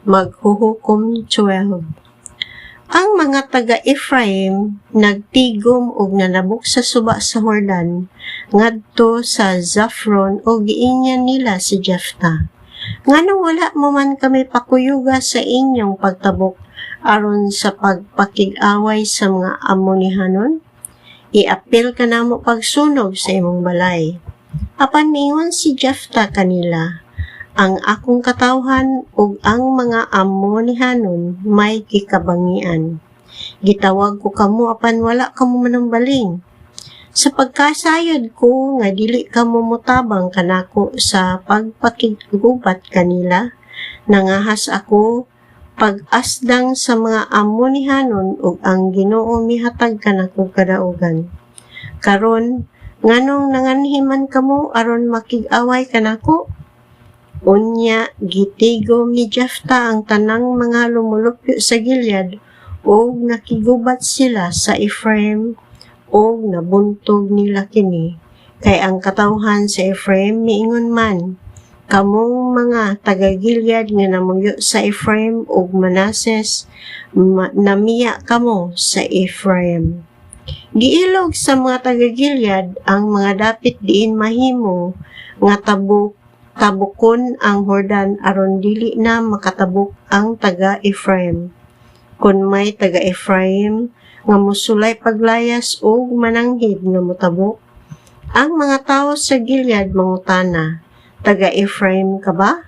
maghuhukom 12. Ang mga taga-Ephraim nagtigom og nanabok sa suba sa Jordan ngadto sa Zaphron o giingnan nila si Jephthah. Nganong wala mo man kami pakuyuga sa inyong pagtabok aron sa pagpakig-away sa mga Amonihanon? Iapil ka namo pagsunog sa imong balay. Apan miingon si Jephthah kanila, ang akong katawhan ug ang mga Amonihanon may gikabangian. Gitawag ko kamo apan wala kamo manambaling. Sa pagkasayod ko nga dili kamo motabang kanako sa pagpakigubat kanila, nangahas ako pag-asdang sa mga Amonihanon ug ang Ginoo mihatag kanako kadaugan. Karon nganong nanganhiman kamo aron makig-away kanako? Unya gitigom ni Jephthah ang tanang mga lumulupyo sa Gilead ug nakigubat sila sa Ephraim ug nabuntog nila kini. Kay ang katawhan sa Ephraim miingon man, kamong mga taga-Gilead nga namuyo sa Ephraim ug Manases, namiya kamo sa Ephraim. Giilog sa mga taga-Gilead ang mga dapit diin mahimo nga tabukon ang Jordan aron dili na makatabok ang taga-Ephraim. Kung may taga-Ephraim nga musulay paglayas ug mananghid nga motabok, ang mga tawo sa Gilead mangutana, taga-Ephraim ka ba?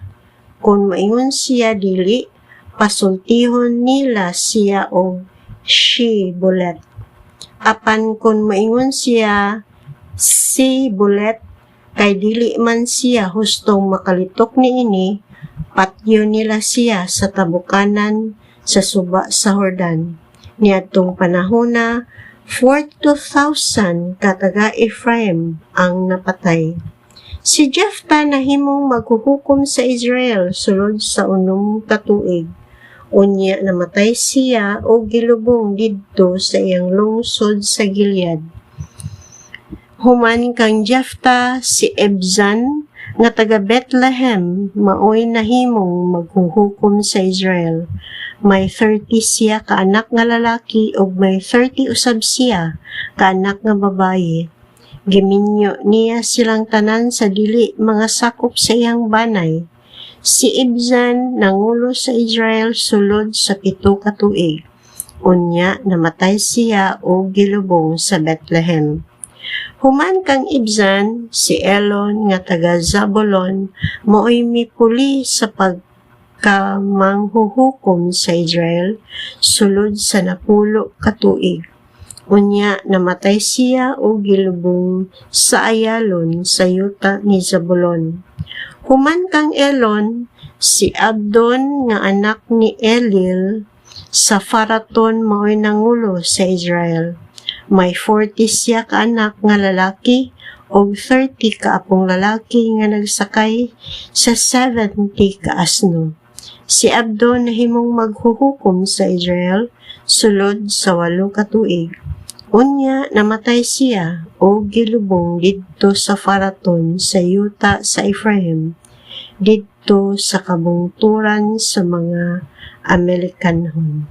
Kung maingon siya dili, pasultihon nila siya og Shibolet. Apan kung maingon siya si Bulet, kay dili man siya hustong makalitok niini, patyo nila siya sa tabukanan sa suba sa Jordan. Niadtong panahona, 42,000 ka taga-Ephraim ang napatay. Si Jephthah nahimong maghuhukom sa Israel sulod sa 6 ka tuig. Unya namatay siya o gilubong didto sa iyang lungsod sa Gilead. Human kang Jephthah si Ibzan nga taga Bethlehem maoy nahimong maghuhukom sa Israel. May 30 siya ka anak nga lalaki ug may 30 usab siya ka anak nga babaye. Giminyo niya silang tanan sa dili mga sakop sa iyang banay. Si Ibzan nangulo sa Israel sulod sa 7 ka tuig. Unya namatay siya o gilubong sa Bethlehem. Human kang Ibzan, si Elon nga taga Zabulon maoy mipuli sa pagkamanghuhukom sa Israel sulod sa 10 ka tuig. Unya namatay siya o gilubong sa Ayalon sa yuta ni Zabulon. Human kang Elon, si Abdon nga anak ni Elil sa Faraton maoy nangulo sa Israel. May 40 siya ka anak nga lalaki o 30 ka apong lalaki nga nagsakay sa 70 ka asno. Si Abdon nahimong maghuhukom sa Israel sulod sa 8 ka tuig. Unya namatay siya o gilubong didto sa Faraton sa yuta sa Ephraim, didto sa kabungturan sa mga Amerikanhon.